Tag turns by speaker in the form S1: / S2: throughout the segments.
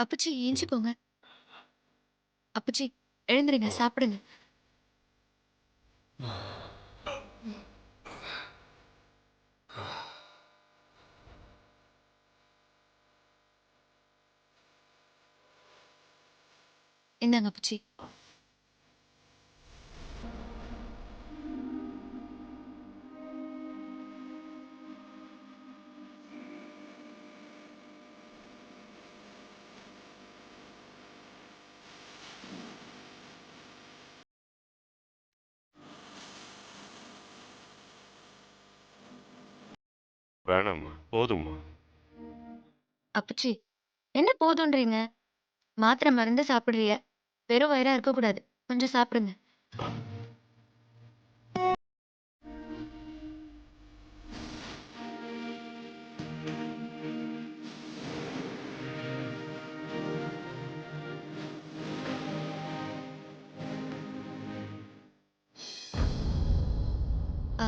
S1: அப்பச்சி ஏஞ்சிக்கோங்க. அப்பச்சி எழுந்துருங்க, சாப்பிடுங்க. இந்தாங்க அப்பச்சி.
S2: வேணாம்மா, போதும்மா.
S1: அப்பச்சி என்ன போதுன்றீங்க? மாத்திரை மருந்து சாப்பிடுறீங்க. வெறும் வயிறா இருக்கக்கூடாது. கொஞ்சம் சாப்பிடுங்க. ஆ,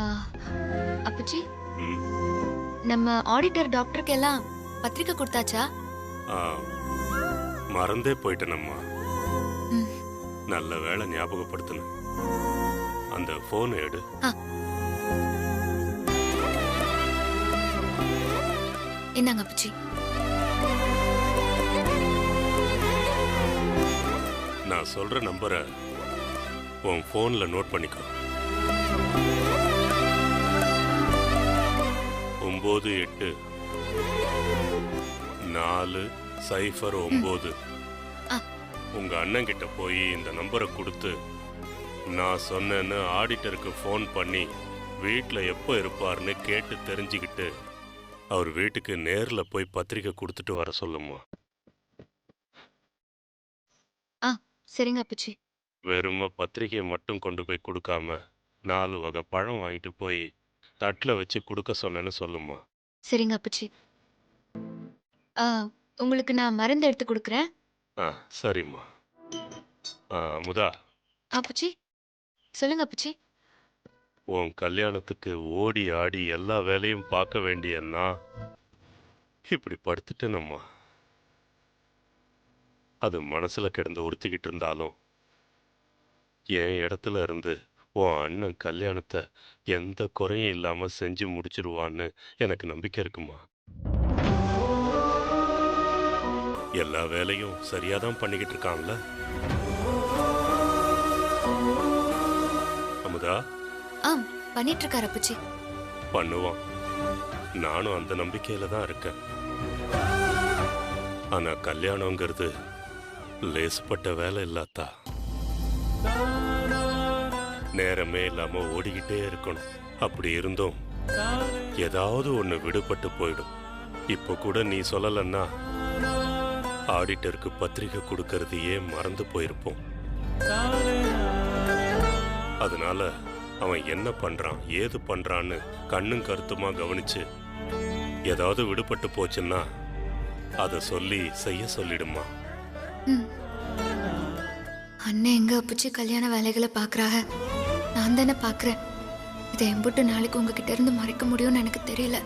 S1: அப்பச்சி
S2: ம்.
S1: நம்ம ஆடிட்டர் டாக்டருக்கு எல்லாம் பத்திரிக்கை கொடுத்தாச்சா?
S2: ஆ, மறந்தே போயிட்டேனம்மா.
S1: ம்.
S2: நல்ல வேளை ஞாபகப்படுத்தின. அந்த போன் எடு.
S1: ஆ, இந்தாங்க அப்பச்சி.
S2: நான் சொல்ற நம்பரை உன் போன்ல நோட் பண்ணிக்கோ. 984009.
S1: ஆ,
S2: உங்க அண்ணன் கிட்ட போய் இந்த நம்பரை கொடுத்து நான் சொன்னேன்னு ஆடிட்டருக்கு ஃபோன் பண்ணி வீட்டில் எப்போ இருப்பார்னு கேட்டு தெரிஞ்சுக்கிட்டு அவர் வீட்டுக்கு நேரில் போய் பத்திரிக்கை கொடுத்துட்டு வர சொல்லுமா.
S1: ஆ, சரிங்க அப்பச்சி.
S2: வெறும பத்திரிக்கையை மட்டும் கொண்டு போய் கொடுக்காம 4 வகை பழம் வாங்கிட்டு போய் தட்டில் வச்சு கொடுக்க சொன்னேன்னு சொல்லுமா.
S1: சரிங்க அப்பச்சி. ஆ, உங்களுக்கு நான் மருந்து எடுத்து கொடுக்குறேன்.
S2: ஆ, சரிம்மா. அமுதா,
S1: அப்பச்சி சொல்லுங்க அப்பச்சி.
S2: உன் கல்யாணத்துக்கு ஓடி ஆடி எல்லா வேலையும் பார்க்க வேண்டிய நான் இப்படி படுத்துட்டேனம்மா. அது மனசுல கிடந்து உறுத்திக்கிட்டு இருந்தாலும் என் இடத்துல இருந்து உன் அண்ணன் கல்யாணத்தை எந்த குறையும் இல்லாம செஞ்சு முடிச்சிருவான்னு எனக்கு நம்பிக்கை இருக்குமா. எல்லா வேலையும் சரியாதான் பண்ணிக்கிட்டு இருக்கான்ல அமுதா.
S1: ஆ, பண்ணிட்டு இருக்காரு அப்பச்சி.
S2: பண்ணுவான். நானும் அந்த நம்பிக்கையில தான் இருக்கேன். ஆனா கல்யாணங்கிறது லேசுப்பட்ட வேலை இல்லாத்தா. நேரமே இல்லாம ஓடிக்கிட்டே இருக்கணும். அப்படி இருந்தும் ஏதாவது ஒண்ணு விடுபட்டு போயிடும். இப்போ கூட நீ சொல்லலன்னா ஆடிட்டருக்கு பத்திரிக்கை கொடுக்கறதையே மறந்து போயிருப்போம். அதனால அவன் என்ன பண்றான் ஏது பண்றான்னு கண்ணும் கருத்துமா கவனிச்சு ஏதாவது விடுபட்டு போச்சுன்னா அதை சொல்லி செய்ய சொல்லிடுமா.
S1: ம். அண்ணன் எங்க அப்பச்சி கல்யாண வேலைகளை பாக்குறாங்க? நான் தானே பாக்குறேன். இதை எம்புட்டு நாளைக்கு உங்ககிட்ட இருந்து மறைக்க முடியும்னு எனக்கு தெரியல.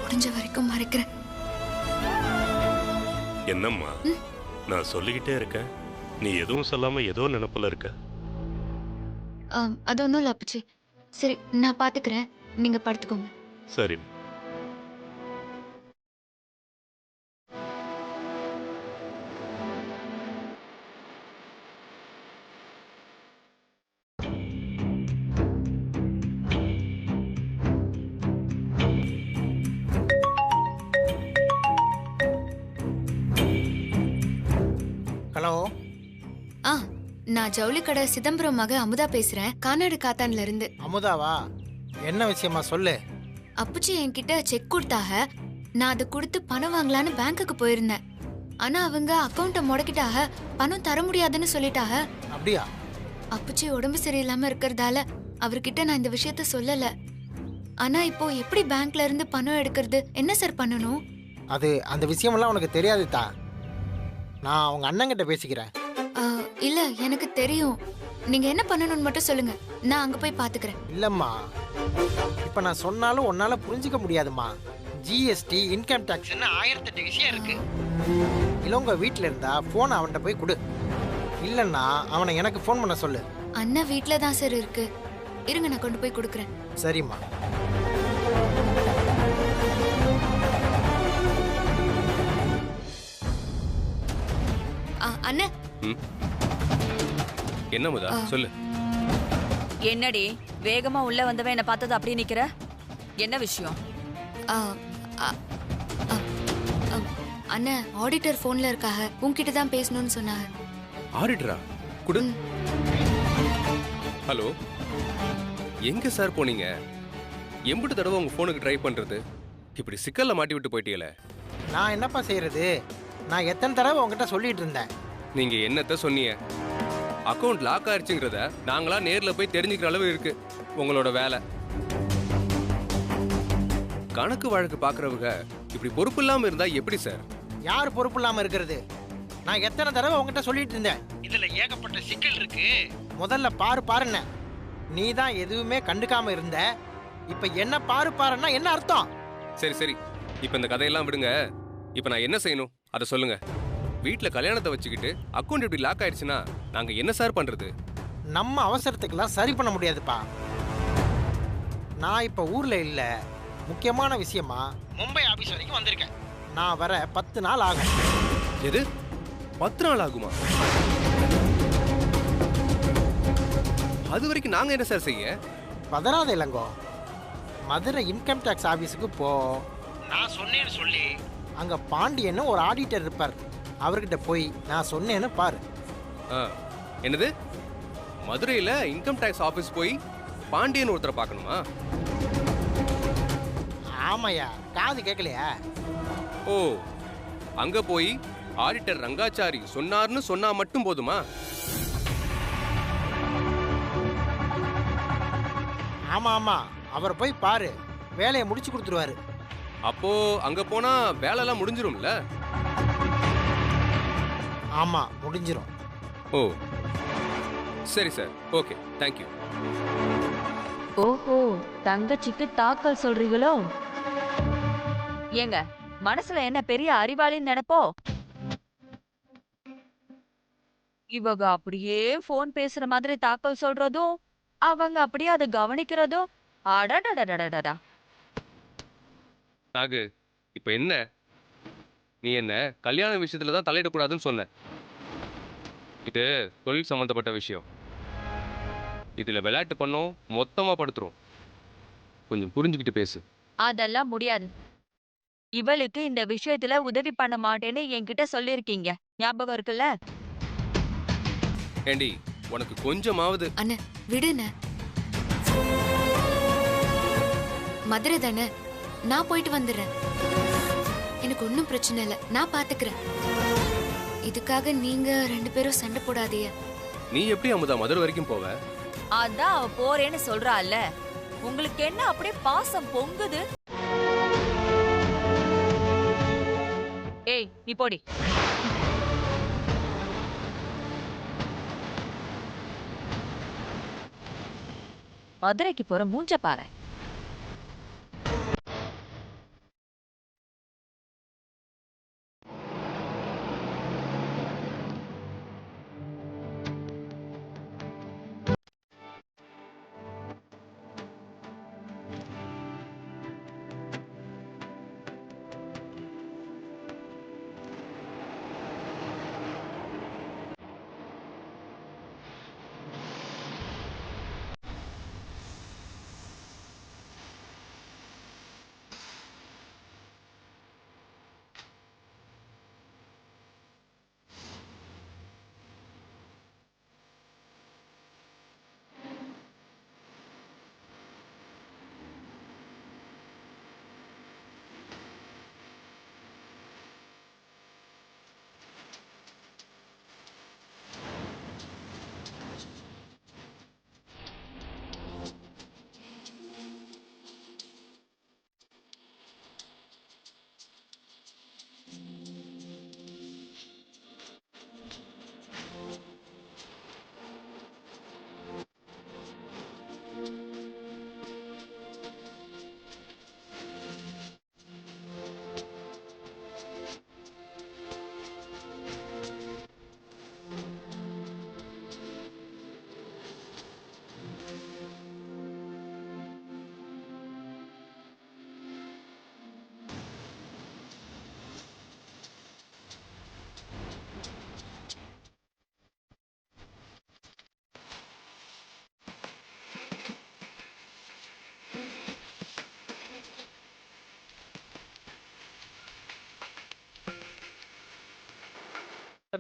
S1: முடிஞ்ச வரைக்கும் மறைக்கிறேன்.
S2: என்னம்மா, நான் சொல்லிக்கிட்டே இருக்கேன், நீ எதுவும் சொல்லாம ஏதோ நினைப்புல இருக்க.
S1: அது ஒன்றும் இல்லை அப்பச்சி. சரி, நான் பாத்துக்கிறேன். நீங்க படுத்துக்கோங்க.
S2: சரி.
S3: ஹலோ.
S1: ஆ, நான் ஜவுளி கடை சிதம்பரம் மக அமுதா பேசுறேன், கானாடு காத்தான்ல இருந்து.
S3: அமுதாவா? என்ன விஷயமா சொல்லு.
S1: அப்பச்சி என்கிட்ட செக் கொடுத்தாக. நான் அதை கொடுத்து பணம் வாங்கலான்னு பேங்க்குக்கு போயிருந்தேன். ஆனா அவங்க அக்கௌண்ட்டை முடக்கிட்டாக. பணம் தர முடியாதுன்னு சொல்லிட்டாக.
S3: அப்படியா?
S1: அப்பச்சி உடம்பு சரியில்லாம இருக்கிறதால அவர்கிட்ட நான் இந்த விஷயத்த சொல்லல. ஆனா இப்போ எப்படி பேங்க்ல இருந்து பணம் எடுக்கிறது? என்ன சார் பண்ணணும்?
S3: அது அந்த விஷயமெல்லாம் உனக்கு தெரியாது தா. நான் அவங்க அண்ணங்கிட்ட பேசிக்கிறேன்.
S1: இல்ல, எனக்கு தெரியும். நீங்க என்ன பண்ணணும்னு மட்டும் சொல்லுங்க, நான் அங்க போய் பாத்துக்கிறேன்.
S3: இல்லம்மா, இப்ப நான் சொன்னாலும் உன்னால புரிஞ்சுக்க முடியாதுமா. ஜிஎஸ்டி, இன்கம் டாக்ஸ்னு 1008 விஷயம் இருக்கு. இளவங்க வீட்டில் இருந்தா ஃபோனை அவன்கிட்ட போய் கொடு. இல்லைன்னா அவனை எனக்கு ஃபோன் பண்ண சொல்லு.
S1: அண்ணன் வீட்டில் தான் சார் இருக்கு. இருங்க, நான் கொண்டு போய் கொடுக்குறேன்.
S3: சரிம்மா.
S1: அண்ணே.
S4: என்ன முதா சொல்லு.
S5: என்னடி வேகமா உள்ள வந்தவன் என்ன பார்த்தது அப்படியே நிக்கிற? என்ன விஷயம்?
S1: ஆ, ஆ, ஆ, ஆ, அண்ணே ஆடிட்டர் ஃபோன்ல இருக்காக, உன்கிட்ட தான் பேசணும்னு சொன்னாங்க.
S4: ஆடிட்டரா? குடு. ஹலோ, எங்க சார் போனீங்க? எம்பிட்டு தடவை உங்க போனுக்கு ட்ரை பண்றது? இப்படி சிக்கல்ல மாட்டி விட்டு போயிட்டீங்களே.
S3: நான் என்னப்பா செய்யறது? நான் எத்தனை தடவை உங்ககிட்ட சொல்லிட்டு இருந்தேன்.
S4: நீங்க என்னத்த சொன்னீங்க? அக்கவுண்ட் லாக் ஆயிடுச்சுங்கிறத நாங்களா நேர்ல போய் தெரிஞ்சுக்கிற அளவு இருக்கு உங்களோட வேலை. கணக்கு வழக்கு பாக்குறவங்க இப்படி பொறுப்பு இல்லாம இருந்தா எப்படி சார்?
S3: யார் பொறுப்பு இல்லாம இருக்கிறது? நான் எத்தனை தடவை உங்ககிட்ட சொல்லிட்டு இருந்தேன். இதுல ஏகப்பட்ட சிக்கல் இருக்கு. முதல்ல பாருன்னு. நீ தான் எதுவுமே கண்டுக்காம இருந்த. இப்ப என்ன பாருன்னா என்ன அர்த்தம்?
S4: சரி சரி, இப்ப இந்த கதையெல்லாம் விடுங்க. இப்ப நான் என்ன செய்யணும் அதை சொல்லுங்க. வீட்டுல கல்யாணத்தை வச்சுக்கிட்டு அக்கௌண்ட் இப்படி லாக் ஆயிடுச்சுன்னா நாங்க என்ன சார் பண்றது?
S3: நம்ம அவசரத்துக்கெல்லாம் சரி பண்ண முடியாதுப்பா. நான் இப்ப ஊர்ல இல்ல. முக்கியமான விஷயமா மும்பை ஆபீஸ் வரைக்கும் வந்திருக்கேன். நான் வர 10 நாள் ஆகும்.
S4: எது 10 நாள் ஆகுமா? அது வரைக்கும் நாங்க என்ன சார் செய்ய?
S3: பதறாத இளங்கோ. மதுரை இன்கம் டேக்ஸ் ஆபீஸுக்கு போ. நான் சொன்னேன்னு சொல்லி அங்க பாண்டியன்னு ஒரு ஆடிட்டர் இருப்பார். அவர்கிட்ட போய் நான் சொன்னேன்னு பாரு.
S4: என்னது? மதுரையில இன்கம் டேக்ஸ் ஆபீஸ் போய் பாண்டியன் ஒருத்தரை பார்க்கணுமா?
S3: ஆமாயா, காது கேட்கலையா?
S4: ஓ, அங்க போய் ஆடிட்டர் ரங்காச்சாரி சொன்னார்னு சொன்னா மட்டும் போதுமா?
S3: ஆமா, அவரை போய் பாரு. வேலையை முடிச்சு கொடுத்துருவாரு.
S4: அப்போ அங்க போனா வேலைலாம் முடிஞ்சிரும்ல?
S3: ஆமா, முடிஞ்சிரும்.
S4: ஓ சரி சார், ஓகே, தேங்க்யூ.
S5: ஓஹோ, தங்கச்சிக்கு தாக்கல் சொல்றீங்களோ? ஏங்க மனசுல என்ன பெரிய அறிவாளின்னு நினைப்போ? இவங்க அப்படியே போன் பேசுற மாதிரி தாக்கல் சொல்றதும் அவங்க அப்படியே அதை கவனிக்கிறதும் அடடடடடடா.
S4: நாகு, இப்ப என்ன? நீ என்ன கல்யாண விஷயத்துல தான் தலையிடக்கூடாதுன்னு சொன்ன. இது தொழில் சம்பந்தப்பட்ட விஷயம். இதுல விளையாட்டு பண்ணோம், மொத்தமா படுத்துரும். கொஞ்சம் புரிஞ்சுக்கிட்டு பேசு.
S5: அதெல்லாம் முடியாது. இவளுக்கு இந்த விஷயத்துல உதவி பண்ண மாட்டேன்னு என்கிட்ட சொல்லிருக்கீங்க, ஞாபகம் இருக்குல்ல?
S4: ஏண்டி, உனக்கு கொஞ்சமாவது
S1: அண்ணே விடுண்ணே. மதுரை தானே, நான் போயிட்டு வந்துடுறேன். எனக்கு ஒன்றும் பிரச்சனை இல்லை, நான் பாத்துக்கிறேன். இதுக்காக நீங்க 2 பேரும் சண்டை போடாதீங்க.
S4: நீ எப்படி அமுதா மதுரை வரைக்கும் போவ?
S5: அதான் அவ போறேன்னு சொல்றாள்ல. உங்களுக்கு என்ன அப்படியே பாசம் பொங்குது? ஏய், நீ போடி. மதுரைக்கு போற மூஞ்ச பாரு.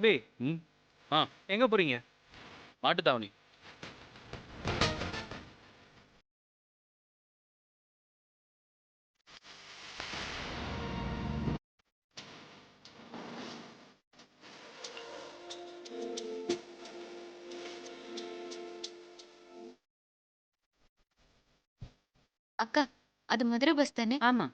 S6: தம்பி
S7: ம் ஆ
S6: எங்கே போகிறீங்க?
S7: மாட்டுத்தாவணி.
S1: அக்கா, அது மதுரை பஸ் தானே?
S5: ஆமா.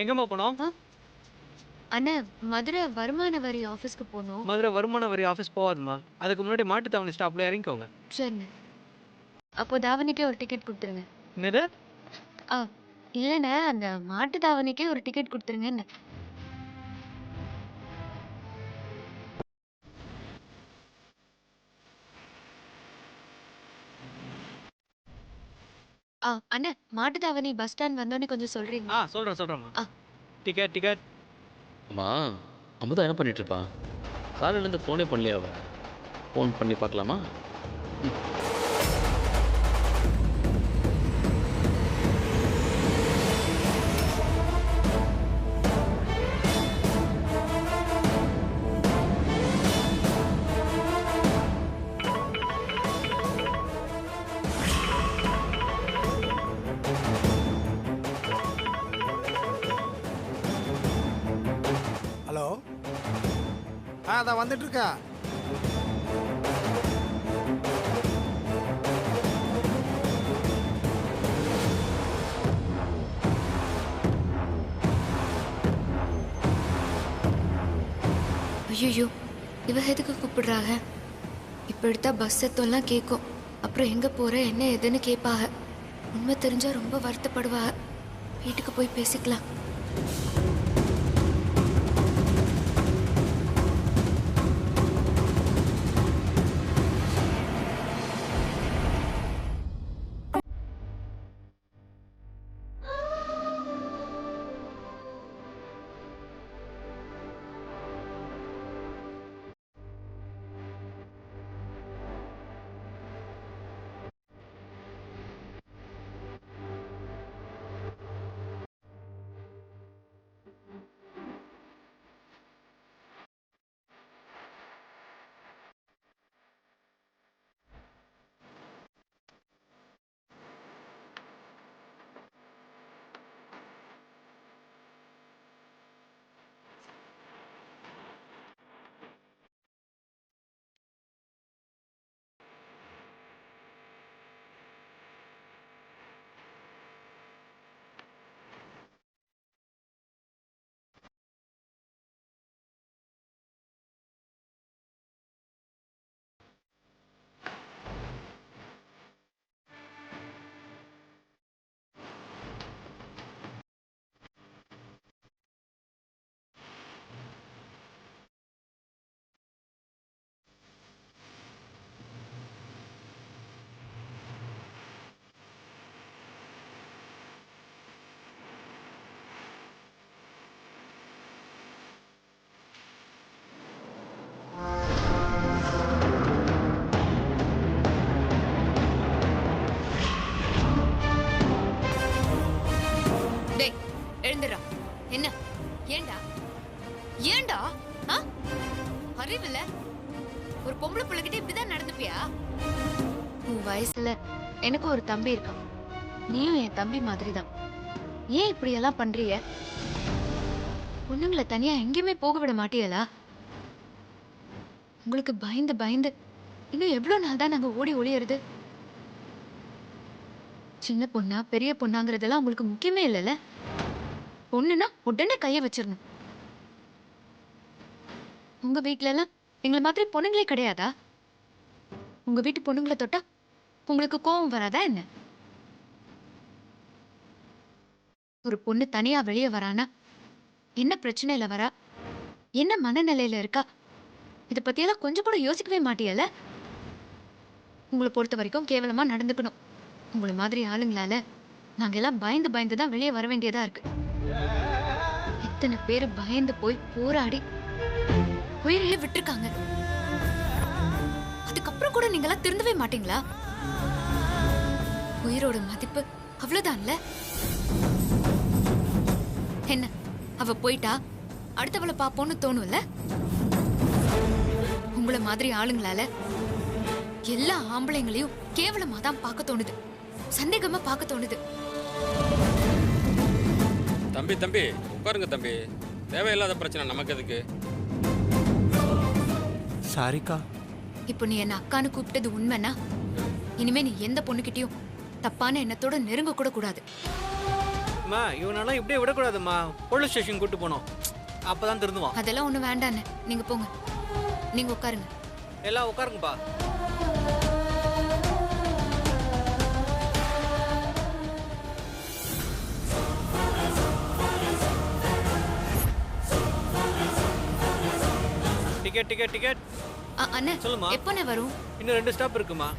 S6: எங்கேம்மா போனோம்?
S1: அண்ணா, மதுரை வருமான வரி ஆஃபீஸ்க்கு போகணும்.
S6: மதுரை வருமான வரி ஆஃபீஸ் போகாதுமா. அதுக்கு முன்னாடி மாட்டுத்தாவணி ஸ்டாப்ல இறங்கிக்கோங்க.
S1: சரிண்ணே. அப்போ தாவணிக்கே ஒரு டிக்கெட் கொடுத்துருங்க.
S6: என்னது?
S1: ஆ, இல்லைண்ணே, அந்த மாட்டு தாவணிக்கே ஒரு டிக்கெட் கொடுத்துருங்கன்னு. அண்ணா, மாட்டு தாவணி பஸ் ஸ்டாண்ட் வந்தோடனே கொஞ்சம் சொல்றீங்க?
S6: சொல்கிறேம்மா.
S1: ஆ.
S6: டிக்கெட்.
S7: அம்மா அமுதா என்ன பண்ணிட்டு இருப்பா? காலையிலேருந்து ஃபோனே பண்ணலையா அவ? ஃபோன் பண்ணி பார்க்கலாமா?
S8: ஹலோ, அதான் வந்துட்டு இருக்கா.
S1: ஐயோ, இவ எதுக்கு கூப்பிடுறாங்க? இப்போ எடுத்தா பஸ் சத்தம்லாம் கேட்கும். அப்புறம் எங்க போற என்ன ஏதுன்னு கேட்பாங்க. உண்மை தெரிஞ்சா ரொம்ப வருத்தப்படுவாங்க. வீட்டுக்கு போய் பேசிக்கலாம். எழுந்துடா. என்ன? ஏண்டா ஏண்டா அறிவில்ல? ஒரு பொம்பளை பிள்ளைகிட்ட இப்படிதான் நடந்துப்பியா? உன் வயசுல எனக்கு ஒரு தம்பி இருக்கான். நீயும் என் தம்பி மாதிரி தான். ஏன் இப்படி எல்லாம் பண்றீங்க? பொண்ணுங்களை தனியா எங்கேயுமே போக விட மாட்டியலா? உங்களுக்கு பயந்து பயந்து இன்னும் எவ்வளவு நாள் தான் நாங்க ஓடி ஒளியறது? சின்ன பொண்ணா பெரிய பொண்ணாங்கிறதெல்லாம் உங்களுக்கு முக்கியமே இல்லைல்ல. பொண்ணுன்னா உடனே கைய வச்சிடணும். உங்க வீட்ல எல்லாம் எங்களை மாதிரி பொண்ணுங்களே கிடையாதா? உங்க வீட்டு பொண்ணுங்களை தொட்டா உங்களுக்கு கோபம் வராதா என்ன? ஒரு பொண்ணு தனியா வெளியே வரானா என்ன பிரச்சனையில வரா, என்ன மனநிலையில இருக்கா, இதை பத்தியெல்லாம் கொஞ்சம் கூட யோசிக்கவே மாட்டியல. உங்களை பொறுத்த வரைக்கும் கேவலமா நடந்துக்கணும். உங்களை மாதிரி ஆளுங்களால நாங்க எல்லாம் பயந்து பயந்து தான் வெளியே வர வேண்டியதா இருக்கு. இத்தனை பேரு பயந்து போய் போராடி உயிரையே விட்டுருக்காங்க. அதுக்கப்புறம் கூட நீங்க எல்லாம் திருந்தவே மாட்டீங்களா? உயிரோட மதிப்பு அவ்வளவுதான்ல. என்ன அவ போயிட்டா அடுத்தவளை பாப்போன்னு தோணும்ல. உங்களை மாதிரி ஆளுங்களால எல்லா ஆம்பளைங்களையும் கேவலமா தான் பார்க்க தோணுது, சந்தேகமா பார்க்க தோணுது.
S9: தம்பி தம்பி உட்காருங்க தம்பி, தேவையில்லாத பிரச்சனை நமக்கு எதுக்கு?
S8: சாரிக்கா.
S1: இப்போ நீ என்ன அக்கான்னு கூப்பிட்டது உண்மைன்னா இனிமே நீ எந்த பொண்ணுகிட்டயும் தப்பான எண்ணத்தோட நெருங்க கூட கூடாது.
S6: அம்மா இவனெல்லாம் இப்படியே விடக்கூடாதும்மா, போலீஸ் ஸ்டேஷன் கூட்டு போனோம், அப்பதான் திருந்துவான்.
S1: அதெல்லாம் ஒண்ணு வேண்டான்னு நீங்க போங்க, நீங்க உட்காருங்க.
S6: எல்லாம் உட்காருங்கப்பா. Ticket ticket ticket.
S1: அண்ணே
S6: சொல்லுமா.
S1: எப்போண்ணே வரும்?
S6: இன்னும் 2 ஸ்டாப் இருக்குமா,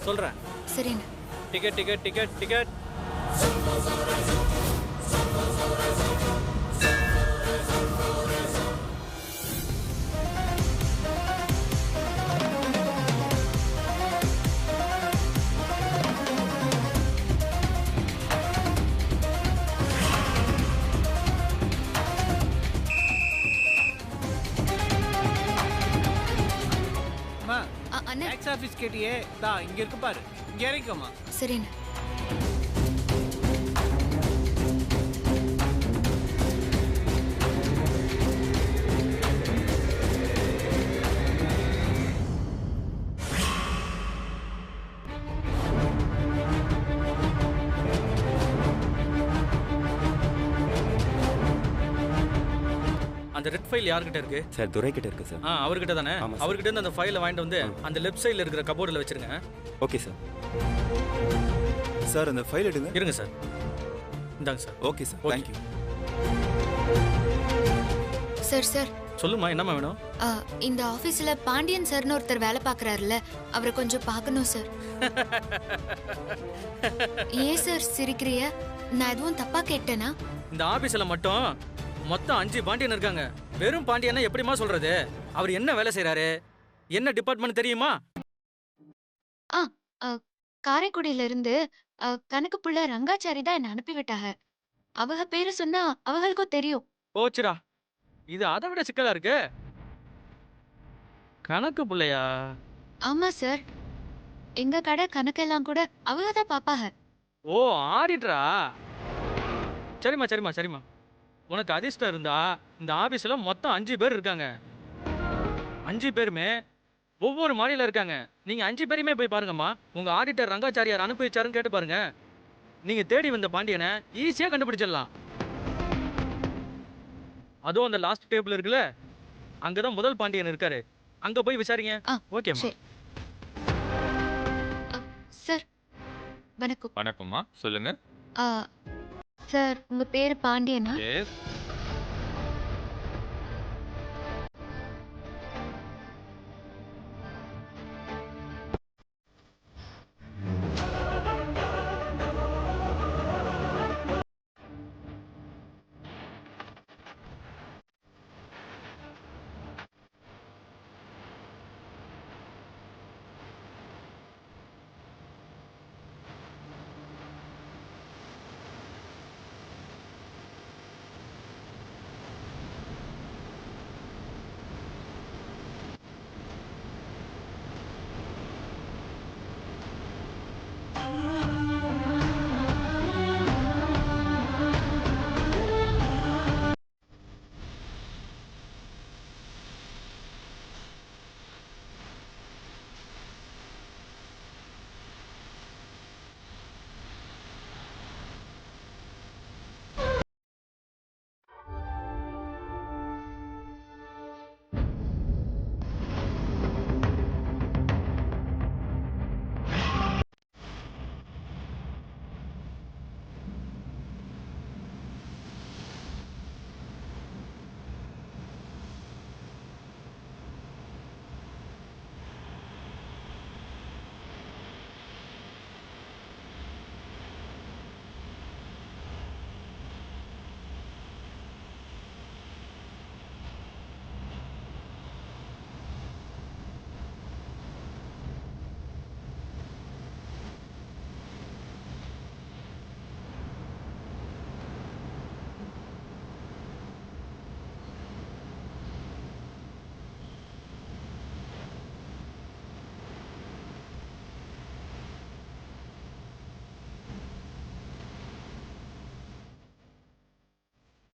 S6: சொல்றேன்.
S1: சரிண்ணே.
S6: Ticket ticket ticket ticket.
S1: அண்ணே
S6: டாக்ஸ் ஆபீஸ் கேட்டியே, தா இங்க இருக்கு பாரு, இங்க இறங்கிக்கோமா.
S1: சரிண்ணே.
S6: அந்த ரெட் ஃபைல் யார்கிட்ட இருக்கு
S10: சார்? துரை கிட்ட இருக்கு சார்.
S6: அவர்கிட்ட தானே?
S10: ஆமா சார்.
S6: அவர்கிட்ட இருந்து அந்த ஃபைலை வாங்கிட்டு வந்து அந்த லெஃப்ட் சைடுல இருக்கிற கபோர்டில் வச்சிருங்க.
S10: Okay sir. சார் அந்த ஃபைல் எடுங்க.
S6: இருங்க சார், இந்தாங்க sir.
S10: Okay sir, thank you.
S1: Sir sir
S6: சொல்லுமா, என்னம்மா வேணும்?
S1: இந்த ஆபீஸ்ல பாண்டியன் சார்னு ஒருத்தர் வேலை பார்க்கறாருல, அவரை கொஞ்சம் பார்க்கணும் சார். ஏன் சார் சிரிக்கிறிய? நான் எதுவும் தப்பா கேட்டேனா?
S6: இந்த ஆபீஸ்ல மட்டும் மொத்தம் 5 பாண்டியன் இருக்காங்க. வெறும் பாண்டியனா எப்படிமா சொல்றது? அவர் என்ன வேலை செய்யறாரு, என்ன டிபார்ட்மெண்ட் தெரியுமா?
S1: காரைக்குடியில இருந்து கணக்கு புள்ள ரங்காச்சாரி தான் என்ன அனுப்பி விட்டாங்க. அவங்க பேரு சொன்னா அவங்களுக்கும் தெரியும்.
S6: போச்சுடா, இது அதை விட சிக்கலா இருக்கு. கணக்கு புள்ளையா?
S1: ஆமா சார், எங்க கடை கணக்கெல்லாம் கூட அவங்க தான் பாப்பாங்க.
S6: ஓ, ஆடிட்டரா? சரிம்மா சரிம்மா சரிம்மா, உனக்கு அதிர்ஷ்டம் இருந்தா இந்த ஆபீஸ்ல மொத்தம் 5 பேர் இருக்காங்க. 5 பேருமே ஒவ்வொரு மாநில இருக்காங்க. நீங்க 5 பேரையுமே போய் பாருங்கம்மா. உங்க ஆடிட்டர் ரங்காச்சாரியார் அனுப்பி வச்சாருன்னு கேட்டு பாருங்க. நீங்க தேடி வந்த பாண்டியனை ஈஸியா கண்டுபிடிச்சிடலாம். அதுவும் அந்த லாஸ்ட் டேபிள் இருக்குல்ல, அங்கதான் முதல் பாண்டியன் இருக்காரு. அங்க போய் விசாரிங்க. ஓகேம்மா.
S1: சார் வணக்கம்.
S11: வணக்கம்மா, சொல்லுங்க.
S1: சார் உங்க பேரு பாண்டியனா?
S11: எஸ்.